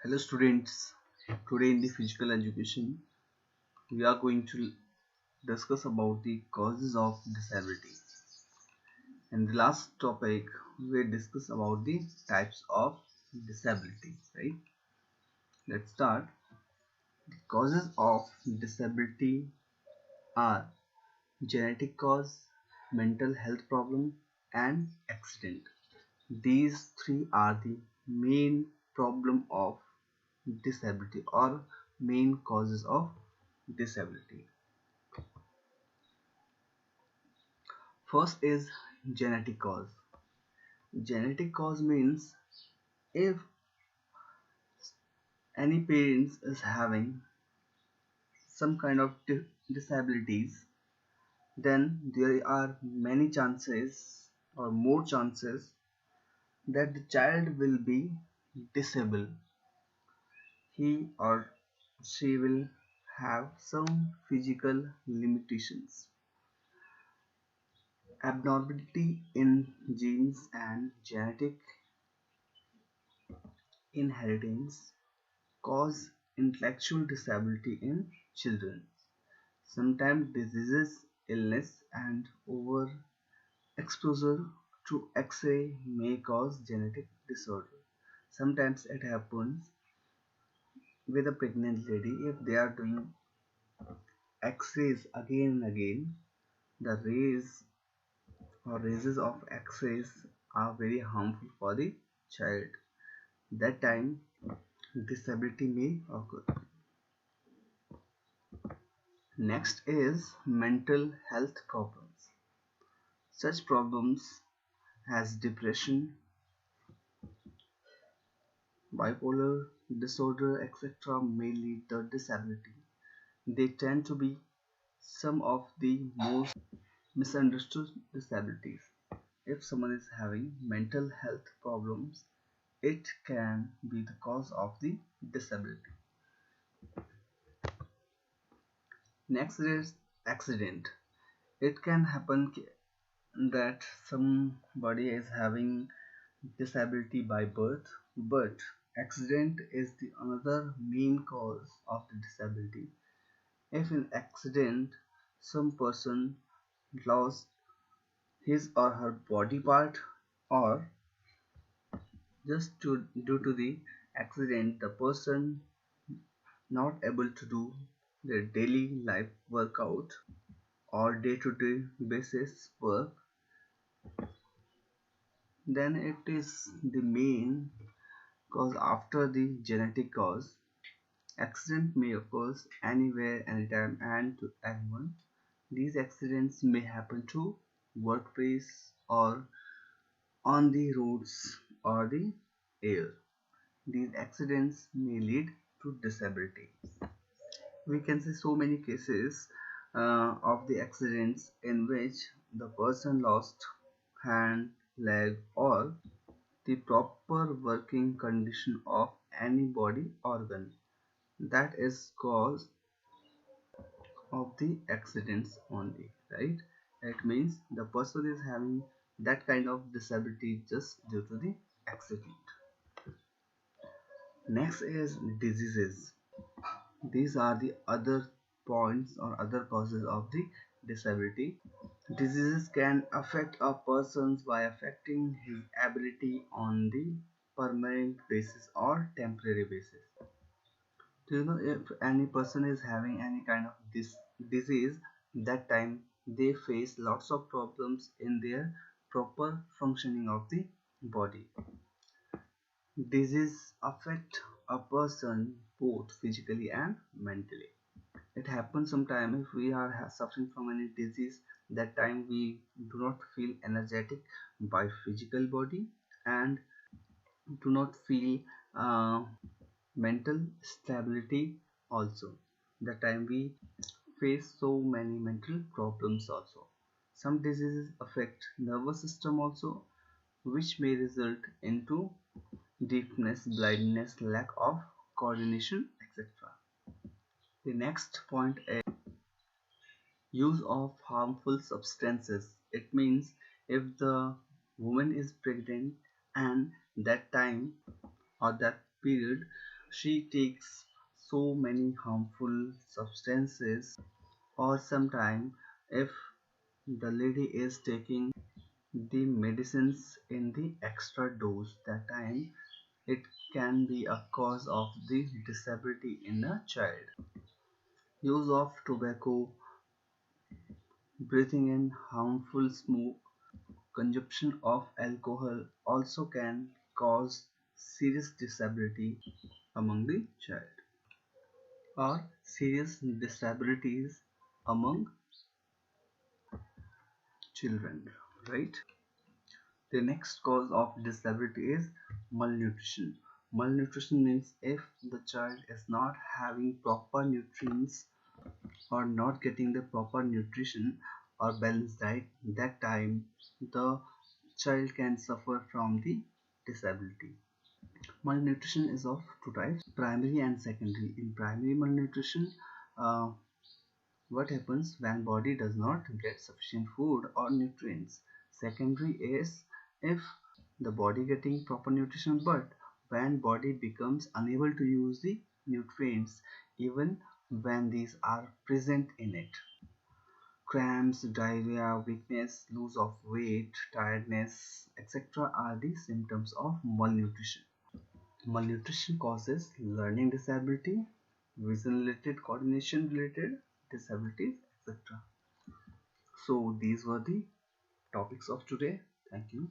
Hello students, today in the physical education we are going to discuss about the causes of disability. In the last topic we discussed about the types of disability, right? Let's start. The causes of disability are genetic cause, mental health problem and accident. These three are the main problem of disability or main causes of disability. First is genetic cause. Genetic cause means if any parents is having some kind of disabilities, then there are many chances or more chances that the child will be disabled. He or she will have some physical limitations. Abnormality in genes and genetic inheritance cause intellectual disability in children. Sometimes diseases, illness, and overexposure to X-ray may cause genetic disorder. Sometimes it happens with a pregnant lady if they are doing X-rays again and again. The rays or raises of X-rays are very harmful for the child. That time disability may occur. Next is mental health problems. Such problems as depression, bipolar disorder, etc. may lead to disability. They tend to be some of the most misunderstood disabilities. If someone is having mental health problems, it can be the cause of the disability. Next is accident. It can happen that somebody is having disability by birth, but accident is the another main cause of the disability. If in accident some person lost his or her body part, or due to the accident the person not able to do their daily life workout or day-to-day basis work, then it is the main cause. After the genetic cause, accident may occur anywhere, anytime, and to anyone. These accidents may happen to workplace or on the roads or the air. These accidents may lead to disability. We can see so many cases of the accidents in which the person lost hand, leg, or the proper working condition of any body organ. That is cause of the accidents only, right? It means the person is having that kind of disability just due to the accident. Next is diseases. These are the other points or other causes of the disability. Diseases can affect a person by affecting his ability on the permanent basis or temporary basis. Do you know if any person is having any kind of this disease, that time they face lots of problems in their proper functioning of the body. Disease affect a person both physically and mentally. It happens sometime if we are suffering from any disease, that time we do not feel energetic by physical body and do not feel uh, mental stability also. That time we face so many mental problems also. Some diseases affect nervous system also, which may result into deafness, blindness, lack of coordination, etc. The next point is use of harmful substances. It means if the woman is pregnant and that time or that period she takes so many harmful substances, or sometimes if the lady is taking the medicines in the extra dose, that time it can be a cause of the disability in a child. Use of tobacco, breathing in harmful smoke, consumption of alcohol also can cause serious disability among the child, or serious disabilities among children, right? The next cause of disability is malnutrition. Malnutrition means if the child is not having proper nutrients or not getting the proper nutrition or balanced diet, that time the child can suffer from the disability. Malnutrition is of two types, primary and secondary. In primary malnutrition, uh, what happens when body does not get sufficient food or nutrients? Secondary is if the body getting proper nutrition, but when body becomes unable to use the nutrients even when these are present in it. Cramps, diarrhea, weakness, loss of weight, tiredness, etc. are the symptoms of malnutrition. Malnutrition causes learning disability, vision related, coordination related disabilities, etc. So these were the topics of today. Thank you.